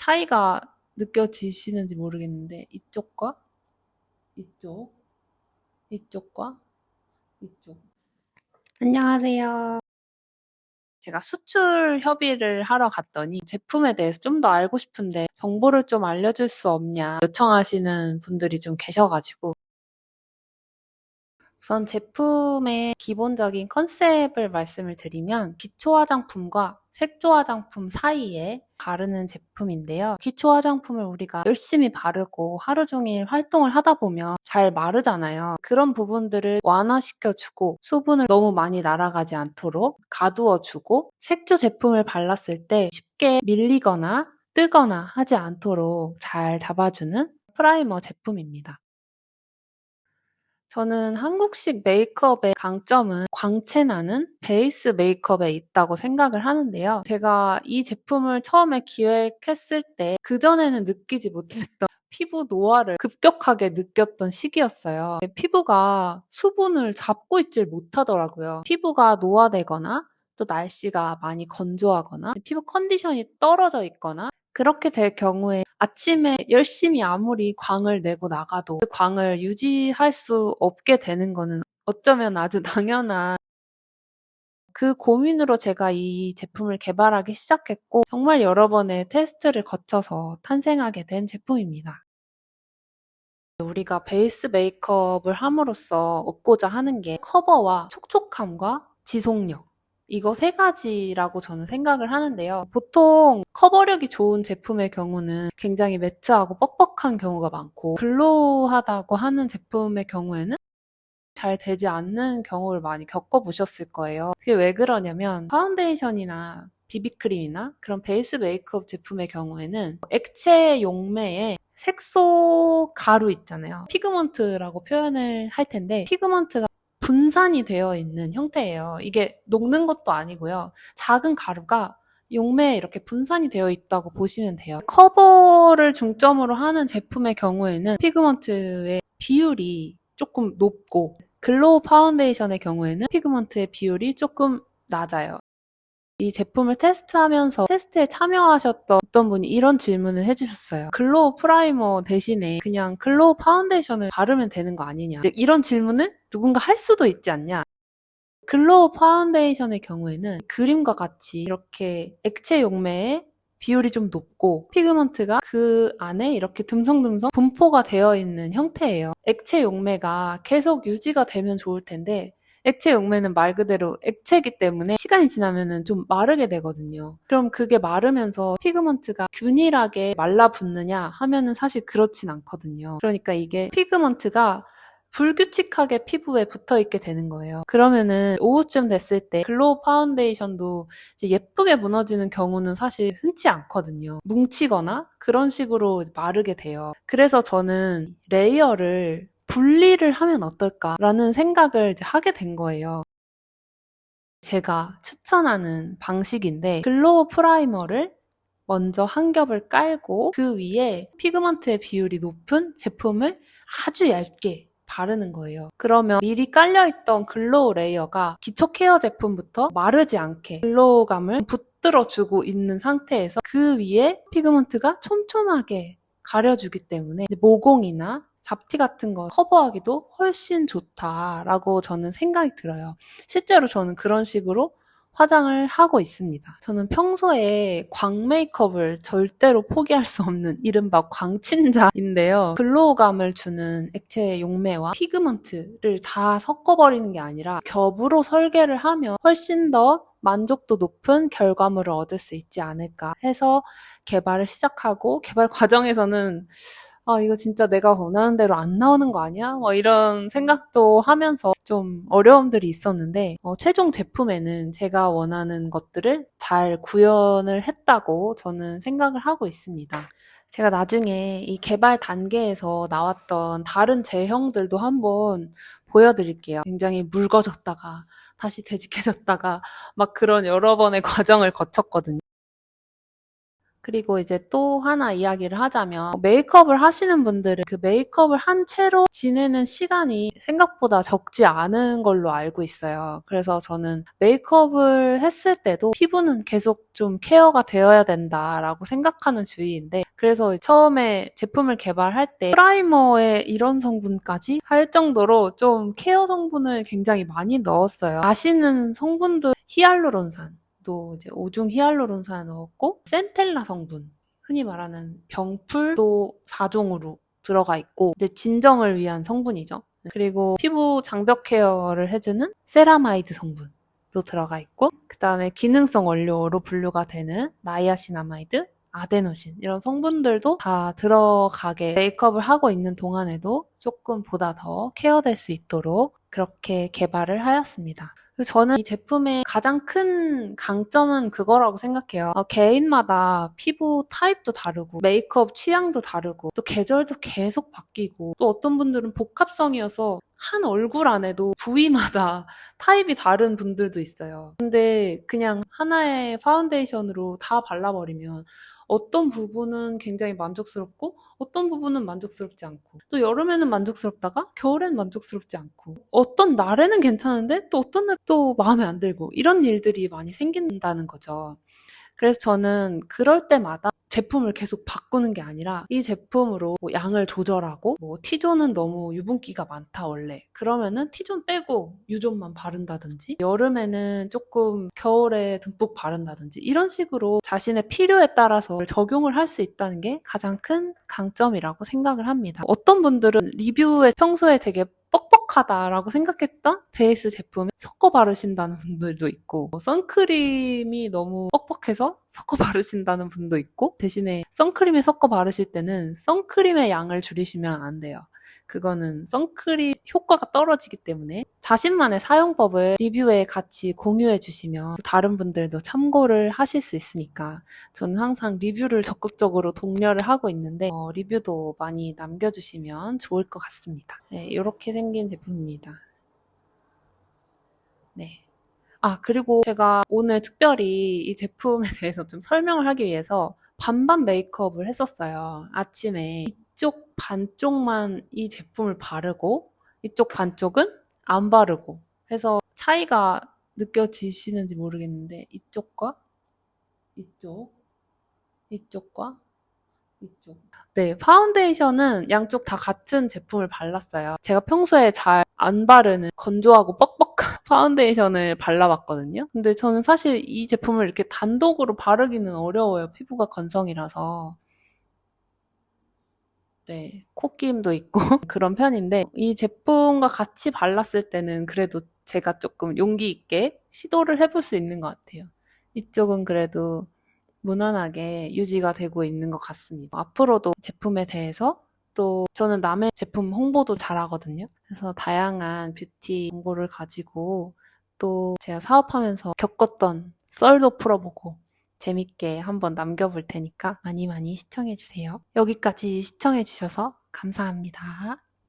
차이가 느껴지시는지 모르겠는데 이쪽과 이쪽, 이쪽과 이쪽. 안녕하세요. 제가 수출 협의를 하러 갔더니 제품에 대해서 좀 더 알고 싶은데 정보를 좀 알려줄 수 없냐 요청하시는 분들이 좀 계셔가지고 우선 제품의 기본적인 컨셉을 말씀을 드리면 기초 화장품과 색조 화장품 사이에 바르는 제품인데요. 기초 화장품을 우리가 열심히 바르고 하루 종일 활동을 하다 보면 잘 마르잖아요. 그런 부분들을 완화시켜주고 수분을 너무 많이 날아가지 않도록 가두어주고 색조 제품을 발랐을 때 쉽게 밀리거나 뜨거나 하지 않도록 잘 잡아주는 프라이머 제품입니다. 저는 한국식 메이크업의 강점은 광채나는 베이스 메이크업에 있다고 생각을 하는데요. 제가 이 제품을 처음에 기획했을 때 그전에는 느끼지 못했던 피부 노화를 급격하게 느꼈던 시기였어요. 피부가 수분을 잡고 있질 못하더라고요. 피부가 노화되거나 또 날씨가 많이 건조하거나 피부 컨디션이 떨어져 있거나 그렇게 될 경우에 아침에 열심히 아무리 광을 내고 나가도 그 광을 유지할 수 없게 되는 거는 어쩌면 아주 당연한 그 고민으로 제가 이 제품을 개발하기 시작했고 정말 여러 번의 테스트를 거쳐서 탄생하게 된 제품입니다. 우리가 베이스 메이크업을 함으로써 얻고자 하는 게 커버와 촉촉함과 지속력 이거 세 가지라고 저는 생각을 하는데요. 보통 커버력이 좋은 제품의 경우는 굉장히 매트하고 뻑뻑한 경우가 많고 글로우하다고 하는 제품의 경우에는 잘 되지 않는 경우를 많이 겪어보셨을 거예요. 그게 왜 그러냐면 파운데이션이나 비비크림이나 그런 베이스 메이크업 제품의 경우에는 액체 용매에 색소 가루 있잖아요. 피그먼트라고 표현을 할 텐데 피그먼트가 분산이 되어 있는 형태예요. 이게 녹는 것도 아니고요. 작은 가루가 용매에 이렇게 분산이 되어 있다고 보시면 돼요. 커버를 중점으로 하는 제품의 경우에는 피그먼트의 비율이 조금 높고 글로우 파운데이션의 경우에는 피그먼트의 비율이 조금 낮아요. 이 제품을 테스트하면서 테스트에 참여하셨던 어떤 분이 이런 질문을 해주셨어요. 글로우 프라이머 대신에 그냥 글로우 파운데이션을 바르면 되는 거 아니냐. 이런 질문을 누군가 할 수도 있지 않냐. 글로우 파운데이션의 경우에는 그림과 같이 이렇게 액체 용매에 비율이 좀 높고 피그먼트가 그 안에 이렇게 듬성듬성 분포가 되어 있는 형태예요. 액체 용매가 계속 유지가 되면 좋을 텐데 액체 용매는 말 그대로 액체이기 때문에 시간이 지나면 좀 마르게 되거든요. 그럼 그게 마르면서 피그먼트가 균일하게 말라붙느냐 하면은 사실 그렇진 않거든요. 그러니까 이게 피그먼트가 불규칙하게 피부에 붙어있게 되는 거예요. 그러면은 오후쯤 됐을 때 글로우 파운데이션도 이제 예쁘게 무너지는 경우는 사실 흔치 않거든요. 뭉치거나 그런 식으로 마르게 돼요. 그래서 저는 레이어를 분리를 하면 어떨까라는 생각을 이제 하게 된 거예요. 제가 추천하는 방식인데 글로우 프라이머를 먼저 한 겹을 깔고 그 위에 피그먼트의 비율이 높은 제품을 아주 얇게 바르는 거예요. 그러면 미리 깔려있던 글로우 레이어가 기초 케어 제품부터 마르지 않게 글로우감을 붙들어주고 있는 상태에서 그 위에 피그먼트가 촘촘하게 가려주기 때문에 모공이나 잡티 같은 거 커버하기도 훨씬 좋다라고 저는 생각이 들어요. 실제로 저는 그런 식으로 화장을 하고 있습니다. 저는 평소에 광 메이크업을 절대로 포기할 수 없는 이른바 광친자인데요. 글로우감을 주는 액체 용매와 피그먼트를 다 섞어버리는 게 아니라 겹으로 설계를 하면 훨씬 더 만족도 높은 결과물을 얻을 수 있지 않을까 해서 개발을 시작하고 개발 과정에서는 이거 진짜 내가 원하는 대로 안 나오는 거 아니야? 뭐 이런 생각도 하면서 좀 어려움들이 있었는데, 최종 제품에는 제가 원하는 것들을 잘 구현을 했다고 저는 생각을 하고 있습니다. 제가 나중에 이 개발 단계에서 나왔던 다른 제형들도 한번 보여드릴게요. 굉장히 묽어졌다가 다시 되직해졌다가 막 그런 여러 번의 과정을 거쳤거든요. 그리고 이제 또 하나 이야기를 하자면 메이크업을 하시는 분들은 그 메이크업을 한 채로 지내는 시간이 생각보다 적지 않은 걸로 알고 있어요. 그래서 저는 메이크업을 했을 때도 피부는 계속 좀 케어가 되어야 된다라고 생각하는 주의인데 그래서 처음에 제품을 개발할 때 프라이머에 이런 성분까지 할 정도로 좀 케어 성분을 굉장히 많이 넣었어요. 아시는 성분들 히알루론산 또 이제 오중 히알루론산을 넣었고 센텔라 성분 흔히 말하는 병풀도 4종으로 들어가 있고 이제 진정을 위한 성분이죠. 그리고 피부 장벽 케어를 해주는 세라마이드 성분도 들어가 있고 그 다음에 기능성 원료로 분류가 되는 나이아신아마이드, 아데노신 이런 성분들도 다 들어가게 메이크업을 하고 있는 동안에도 조금 보다 더 케어될 수 있도록 그렇게 개발을 하였습니다. 저는 이 제품의 가장 큰 강점은 그거라고 생각해요. 개인마다 피부 타입도 다르고 메이크업 취향도 다르고 또 계절도 계속 바뀌고 또 어떤 분들은 복합성이어서 한 얼굴 안에도 부위마다 타입이 다른 분들도 있어요. 근데 그냥 하나의 파운데이션으로 다 발라버리면 어떤 부분은 굉장히 만족스럽고 어떤 부분은 만족스럽지 않고 또 여름에는 만족스럽다가 겨울엔 만족스럽지 않고 어떤 날에는 괜찮은데 또 어떤 날 또 마음에 안 들고 이런 일들이 많이 생긴다는 거죠. 그래서 저는 그럴 때마다 제품을 계속 바꾸는 게 아니라 이 제품으로 뭐 양을 조절하고 뭐 T존은 너무 유분기가 많다 원래 그러면은 T존 빼고 U존만 바른다든지 여름에는 조금 겨울에 듬뿍 바른다든지 이런 식으로 자신의 필요에 따라서 적용을 할 수 있다는 게 가장 큰 강점이라고 생각을 합니다. 어떤 분들은 리뷰에 평소에 되게 뻑뻑하다라고 생각했던 베이스 제품을 섞어 바르신다는 분들도 있고 선크림이 너무 뻑뻑해서 섞어 바르신다는 분도 있고 대신에 선크림에 섞어 바르실 때는 선크림의 양을 줄이시면 안 돼요. 그거는 선크림 효과가 떨어지기 때문에 자신만의 사용법을 리뷰에 같이 공유해 주시면 다른 분들도 참고를 하실 수 있으니까 저는 항상 리뷰를 적극적으로 독려를 하고 있는데 리뷰도 많이 남겨주시면 좋을 것 같습니다. 네, 이렇게 생긴 제품입니다. 네. 그리고 제가 오늘 특별히 이 제품에 대해서 좀 설명을 하기 위해서 반반 메이크업을 했었어요. 아침에 이쪽 반쪽만 이 제품을 바르고 이쪽 반쪽은 안 바르고 해서 차이가 느껴지시는지 모르겠는데 이쪽과 이쪽, 이쪽과 이쪽. 네, 파운데이션은 양쪽 다 같은 제품을 발랐어요. 제가 평소에 잘 안 바르는 건조하고 뻑뻑한 파운데이션을 발라봤거든요. 근데 저는 사실 이 제품을 이렇게 단독으로 바르기는 어려워요. 피부가 건성이라서. 네, 코끼임도 있고 그런 편인데 이 제품과 같이 발랐을 때는 그래도 제가 조금 용기 있게 시도를 해볼 수 있는 것 같아요. 이쪽은 그래도 무난하게 유지가 되고 있는 것 같습니다. 앞으로도 제품에 대해서 또 저는 남의 제품 홍보도 잘하거든요. 그래서 다양한 뷰티 정보를 가지고 또 제가 사업하면서 겪었던 썰도 풀어보고 재밌게 한번 남겨볼 테니까 많이 많이 시청해주세요. 여기까지 시청해주셔서 감사합니다.